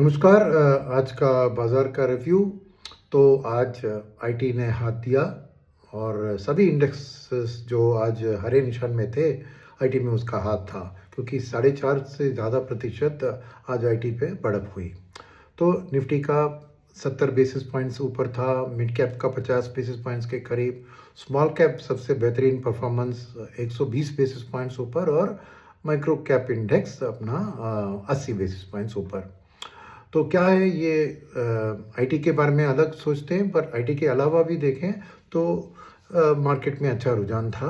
नमस्कार। आज का बाज़ार का रिव्यू। तो आज आईटी ने हाथ दिया और सभी इंडेक्सेस जो आज हरे निशान में थे, आईटी में उसका हाथ था, क्योंकि 4.5 से ज़्यादा प्रतिशत आज आईटी पे बढ़त हुई। तो निफ्टी का 70 बेसिस पॉइंट्स ऊपर था, मिड कैप का 50 बेसिस पॉइंट्स के करीब, स्मॉल कैप सबसे बेहतरीन परफॉर्मेंस 120 बेसिस पॉइंट्स ऊपर और माइक्रो कैप इंडेक्स अपना 80 बेसिस पॉइंट्स ऊपर। तो क्या है ये, आईटी के बारे में अलग सोचते हैं, पर आईटी के अलावा भी देखें तो मार्केट में अच्छा रुझान था।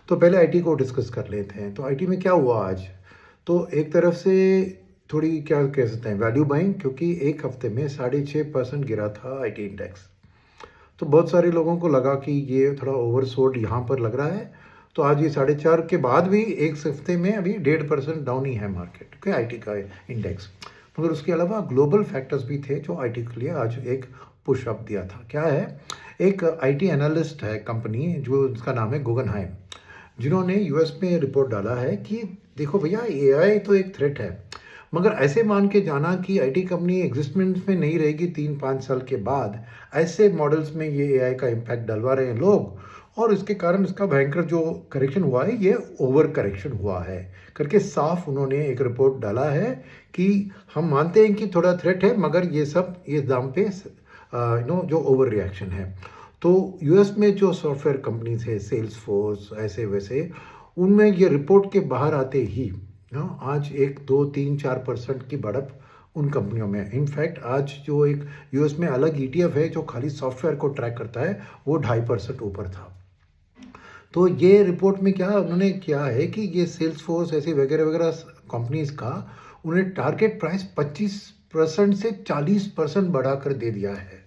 तो पहले आईटी को डिस्कस कर लेते हैं। तो आईटी में क्या हुआ आज? तो एक तरफ से थोड़ी क्या कह सकते हैं, वैल्यू बाइंग, क्योंकि एक हफ्ते में 6.5% गिरा था आईटी इंडेक्स। तो बहुत सारे लोगों को लगा कि ये थोड़ा ओवरसोल्ड यहाँ पर लग रहा है। तो आज ये 4.5 के बाद भी एक हफ्ते में अभी 1.5% डाउन ही है मार्केट के आईटी का इंडेक्स। मगर उसके अलावा ग्लोबल फैक्टर्स भी थे जो आईटी के लिए आज एक पुश अप दिया था। क्या है, एक आईटी एनालिस्ट है कंपनी जो जिसका नाम है गुगनहाइम, जिन्होंने यूएस में रिपोर्ट डाला है कि देखो भैया, एआई तो एक थ्रेट है, मगर ऐसे मान के जाना कि आईटी कंपनी एग्जिस्टमेंट में नहीं रहेगी 3-5 साल के बाद, ऐसे मॉडल्स में ये एआई का इम्पैक्ट डलवा रहे हैं लोग, और इसके कारण इसका भयंकर जो करेक्शन हुआ है ये ओवर करेक्शन हुआ है करके साफ उन्होंने एक रिपोर्ट डाला है कि हम मानते हैं कि थोड़ा थ्रेट है, मगर ये सब इस दाम पे जो ओवर रिएक्शन है। तो यूएस में जो सॉफ्टवेयर कंपनीज है, सेल्स फोर्स ऐसे वैसे, उनमें ये रिपोर्ट के बाहर आते ही आज 1, 2, 3, 4% की बढ़त उन कंपनियों में। इनफैक्ट आज जो एक यूएस में अलग ईटीएफ है जो खाली सॉफ्टवेयर को ट्रैक करता है, वो 2.5% ऊपर था। तो ये रिपोर्ट में क्या उन्होंने किया है कि ये सेल्स फोर्स ऐसे वगैरह वगैरह कंपनीज का उन्हें टारगेट प्राइस 25% से 40% बढ़ाकर दे दिया है।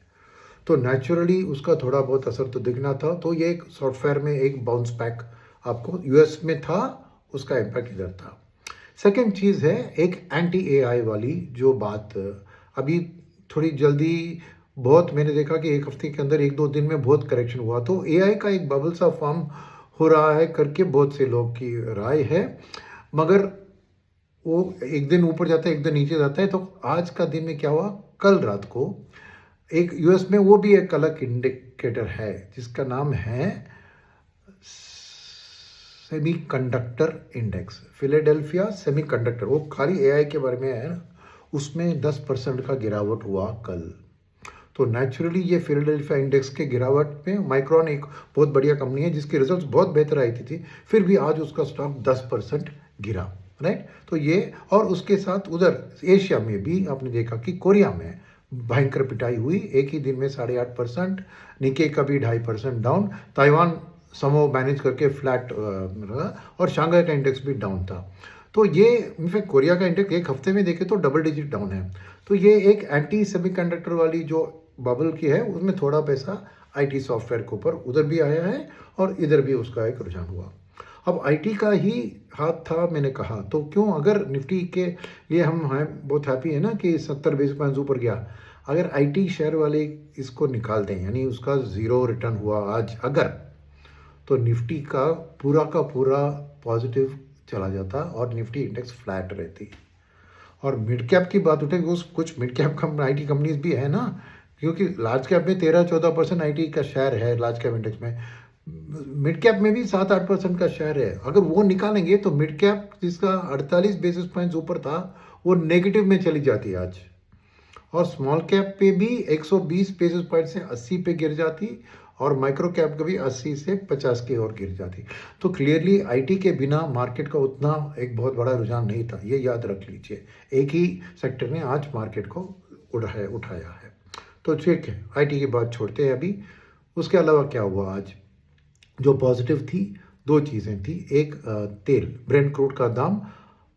तो नेचुरली उसका थोड़ा बहुत असर तो दिखना था। तो ये एक सॉफ्टवेयर में एक बाउंस बैक आपको यूएस में था, उसका इम्पैक्ट इधर था। सेकेंड चीज़ है एक एंटी एआई वाली जो बात अभी थोड़ी जल्दी, बहुत मैंने देखा कि एक हफ्ते के अंदर 1-2 दिन में बहुत करेक्शन हुआ। तो एआई का एक बबल सा फॉर्म हो रहा है करके बहुत से लोग की राय है, मगर वो एक दिन ऊपर जाता है एक दिन नीचे जाता है। तो आज का दिन में क्या हुआ, कल रात को एक यूएस में वो भी एक अलग इंडिकेटर है जिसका नाम है सेमीकंडक्टर इंडेक्स, फिलाडेल्फिया सेमीकंडक्टर, वो खाली एआई के बारे में है ना, उसमें 10% का गिरावट हुआ कल। तो नेचुरली ये फिलाडेल्फिया इंडेक्स के गिरावट में माइक्रॉन एक बहुत बढ़िया कंपनी है जिसके रिजल्ट्स बहुत बेहतर आई थी, फिर भी आज उसका स्टॉक 10% गिरा, राइट। तो ये, और उसके साथ उधर एशिया में भी आपने देखा कि कोरिया में भयंकर पिटाई हुई, एक ही दिन में 8.5%, निके का भी 2.5% डाउन, ताइवान समो मैनेज करके फ्लैट रहा, और शंघाई का इंडेक्स भी डाउन था। तो ये इनफैक्ट कोरिया का इंडेक्स एक हफ्ते में देखे तो डबल डिजिट डाउन है। तो ये एक एंटी सेमीकंडक्टर वाली जो बबल की है, उसमें थोड़ा पैसा आईटी सॉफ्टवेयर के ऊपर उधर भी आया है और इधर भी उसका एक रुझान हुआ। अब आईटी का ही हाथ था मैंने कहा, तो क्यों, अगर निफ्टी के लिए हम हैं बहुत हैप्पी है ना कि 70 बेसिस पॉइंट्स ऊपर गया, अगर आईटी शेयर वाले इसको निकाल दें यानी उसका ज़ीरो रिटर्न हुआ आज अगर, तो निफ्टी का पूरा पॉजिटिव चला जाता और निफ्टी इंडेक्स फ्लैट रहती। और मिड कैप की बात उठे, उस कुछ मिड कैप आईटी कंपनीज भी है ना, क्योंकि लार्ज कैप में 13-14% आईटी का शेयर है लार्ज कैप इंडेक्स में, मिड कैप में भी 7-8% का शेयर है। अगर वो निकालेंगे तो मिड कैप जिसका 48 बेसिस पॉइंट्स ऊपर था वो नेगेटिव में चली जाती आज, और स्मॉल कैप पे भी 120 बेसिस पॉइंट से 80 पे गिर जाती, और माइक्रो कैप का भी 80 से 50 की ओर गिर जाती। तो क्लियरली आईटी के बिना मार्केट का उतना एक बहुत बड़ा रुझान नहीं था, ये याद रख लीजिए। एक ही सेक्टर ने आज मार्केट को उठाया है। तो ठीक है, आईटी की बात छोड़ते हैं अभी। उसके अलावा क्या हुआ आज जो पॉजिटिव थी, दो चीज़ें थी। एक तेल, ब्रेंट क्रूड का दाम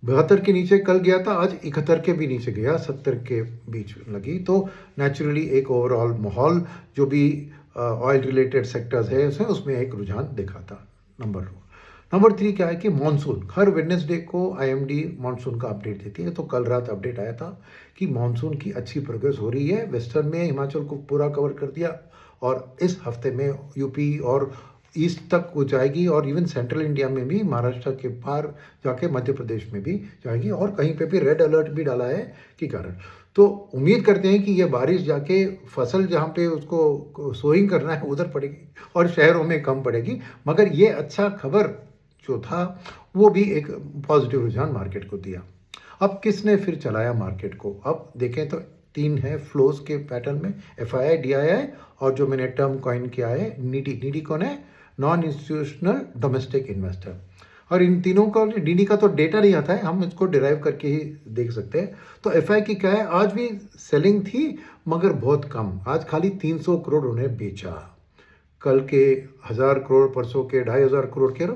72 के नीचे कल गया था, आज 71 के भी नीचे गया, 70 के बीच लगी। तो नेचुरली एक ओवरऑल माहौल जो भी ऑयल रिलेटेड सेक्टर्स है उसमें एक रुझान दिखा था। नंबर 3 क्या है कि मॉनसून, हर वेडनेसडे को आईएमडी मॉनसून का अपडेट देती है। तो कल रात अपडेट आया था कि मॉनसून की अच्छी प्रोग्रेस हो रही है, वेस्टर्न में हिमाचल को पूरा कवर कर दिया, और इस हफ्ते में यूपी और ईस्ट तक वो जाएगी और इवन सेंट्रल इंडिया में भी, महाराष्ट्र के पार जाके मध्य प्रदेश में भी जाएगी और कहीं पे भी रेड अलर्ट भी डाला है के कारण। तो उम्मीद करते हैं कि ये बारिश जाके फसल जहाँ पे उसको सोइंग करना है उधर पड़ेगी और शहरों में कम पड़ेगी। मगर ये अच्छा खबर जो था वो भी एक पॉजिटिव रुझान मार्केट को दिया। अब किसने फिर चलाया मार्केट को? अब देखें तो 3 है फ्लोज के पैटर्न में, FII, DII और जो मैंने टर्म कॉइन किया है नीडी। नीडी कौन है? Non institutional domestic investor. और इन तीनों का, नीडी का तो डेटा नहीं आता है, हम इसको डिराइव करके ही देख सकते हैं। तो FII की क्या है, आज भी सेलिंग थी मगर बहुत कम। आज खाली 300 करोड़ उन्हें बेचा। कल के 1000 करोड़, परसों के 2500 करोड़ के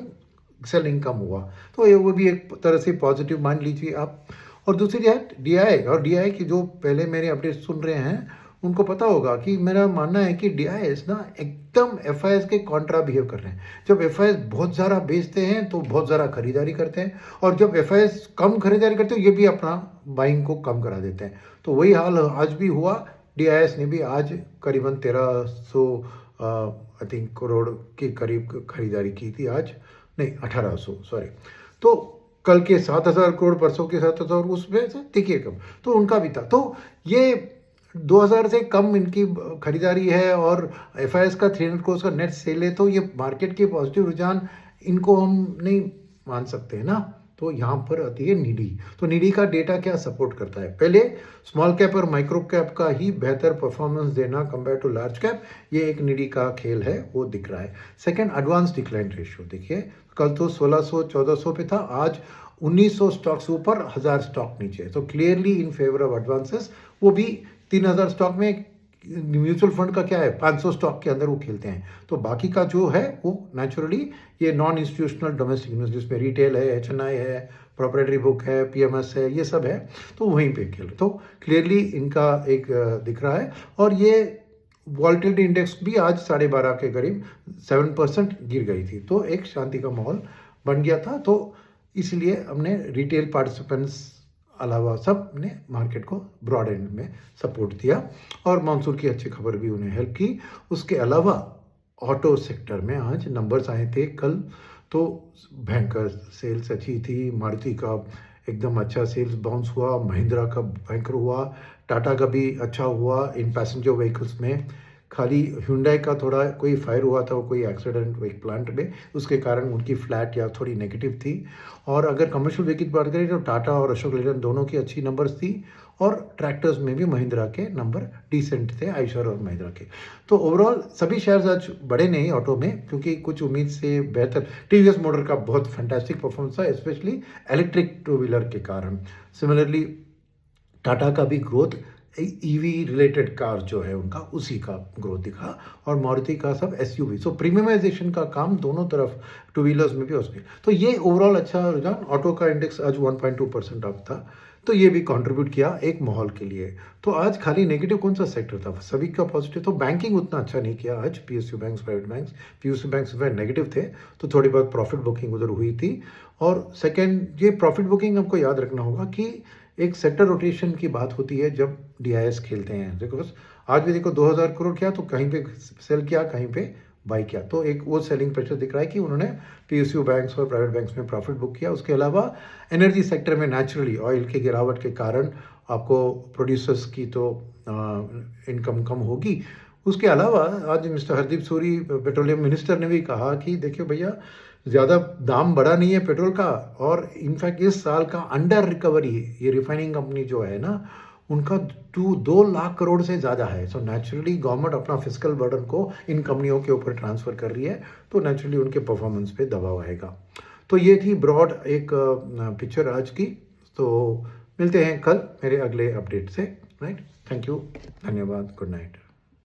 सेलिंग कम हुआ। तो ये वो भी एक तरह से पॉजिटिव मान लीजिए आप। और दूसरी है DII। और DII की जो पहले मेरे अपडेट सुन रहे हैं उनको पता होगा कि मेरा मानना है कि DIIs ना एकदम FIIs के कॉन्ट्रा बिहेव कर रहे हैं। जब FIIs बहुत ज़्यादा बेचते हैं तो बहुत ज़्यादा खरीदारी करते हैं, और जब FIIs कम खरीदारी करते हैं ये भी अपना बाइंग को कम करा देते हैं। तो वही हाल आज भी हुआ। DIIs ने भी आज करीबन 1300 आई थिंक करोड़ के करीब खरीदारी की थी आज, नहीं 1800 सॉरी। तो कल के 7000 करोड़, परसों के 7000, उसमें से देखिए कम तो उनका भी था। तो ये 2000 से कम इनकी खरीदारी है और FIIs का 300 करोड़ का नेट सेल है। तो ये मार्केट के पॉजिटिव रुझान, इनको हम नहीं मान सकते हैं ना। तो यहाँ पर आती है नीडी। तो नीडी का डेटा क्या सपोर्ट करता है? पहले स्मॉल कैप और माइक्रो कैप का ही बेहतर परफॉर्मेंस देना कंपेयर टू लार्ज कैप, ये एक नीडी का खेल है, वो दिख रहा है। Second, advance decline ratio. देखिए कल तो 1600-1400 पे था, आज 1900 स्टॉक्स ऊपर, 1000 स्टॉक नीचे। तो clearly in favour of advances. वो भी 3000 स्टॉक में, म्यूचुअल फंड का क्या है 500 स्टॉक के अंदर वो खेलते हैं। तो बाकी का जो है वो नेचुरली ये नॉन इंस्टीट्यूशनल डोमेस्टिक इन्वेस्टर्स, जिसमें रिटेल है, HNI है, प्रॉपर्टी बुक है, PMS है, ये सब है, तो वहीं पे खेल। तो क्लियरली इनका एक दिख रहा है। और ये वॉलेटिलिटी इंडेक्स भी आज 12.5 के करीब 7% गिर गई थी। तो एक शांति का माहौल बन गया था। तो इसलिए हमने रिटेल पार्टिसिपेंट्स अलावा सब ने मार्केट को ब्रॉड एंड में सपोर्ट दिया और मानसून की अच्छी खबर भी उन्हें हेल्प की। उसके अलावा ऑटो सेक्टर में आज नंबर्स आए थे कल, तो भयंकर सेल्स अच्छी थी। मारुति का एकदम अच्छा सेल्स बाउंस हुआ, महिंद्रा का भयंकर हुआ, टाटा का भी अच्छा हुआ इन पैसेंजर व्हीकल्स में। खाली Hyundai का थोड़ा कोई फायर हुआ था, कोई एक्सीडेंट एक प्लांट में, उसके कारण उनकी फ्लैट या थोड़ी नेगेटिव थी। और अगर कमर्शियल व्हीकल की बात करें तो टाटा और अशोक लेलैंड दोनों की अच्छी नंबर्स थी। और ट्रैक्टर्स में भी महिंद्रा के नंबर डिसेंट थे, आयशर और महिंद्रा के। तो ओवरऑल सभी शेयर्स आज बढ़े नहीं ऑटो में, क्योंकि कुछ उम्मीद से बेहतर TVS मोटर का बहुत फैंटास्टिक परफॉर्मेंस था, स्पेशली इलेक्ट्रिक 2 व्हीलर के कारण। सिमिलरली टाटा का भी ग्रोथ, EV रिलेटेड कार जो है उनका, उसी का ग्रोथ दिखा। और मारुति का सब SUV, सो प्रीमियमाइजेशन का काम दोनों तरफ 2 व्हीलर्स में भी उसमें। तो ये ओवरऑल अच्छा रुझान। ऑटो का इंडेक्स आज 1.2% अप था, तो ये भी कंट्रीब्यूट किया एक माहौल के लिए। तो आज खाली नेगेटिव कौन सा सेक्टर था? सभी का पॉजिटिव। तो बैंकिंग उतना अच्छा नहीं किया आज। PSU banks, private banks, PSU banks negative थे, तो थोड़ी बहुत प्रॉफिट बुकिंग उधर हुई थी। और सेकेंड, ये प्रॉफिट बुकिंग हमको याद रखना होगा कि एक सेक्टर रोटेशन की बात होती है जब DIIs खेलते हैं। देखो बस आज भी देखो 2000 करोड़ किया तो कहीं पे सेल किया, कहीं पे बाई किया। तो एक वो सेलिंग प्रेशर दिख रहा है कि उन्होंने PSU बैंक्स और प्राइवेट बैंक्स में प्रॉफिट बुक किया। उसके अलावा एनर्जी सेक्टर में नेचुरली ऑयल की गिरावट के कारण आपको प्रोड्यूसर्स की तो इनकम कम होगी। उसके अलावा आज mister Hardeep Suri petroleum minister ने भी कहा कि देखिए भैया, ज़्यादा दाम बढ़ा नहीं है पेट्रोल का, और इनफैक्ट इस साल का अंडर रिकवरी, ये रिफाइनिंग कंपनी जो है ना, उनका 2 लाख करोड़ से ज़्यादा है। सो नेचुरली गवर्नमेंट अपना फिस्कल बर्डन को इन कंपनियों के ऊपर ट्रांसफ़र कर रही है, तो नेचुरली उनके परफॉर्मेंस पे दबाव आएगा। तो ये थी ब्रॉड एक पिक्चर आज की। तो मिलते हैं कल मेरे अगले अपडेट से। राइट, थैंक यू, धन्यवाद, गुड नाइट।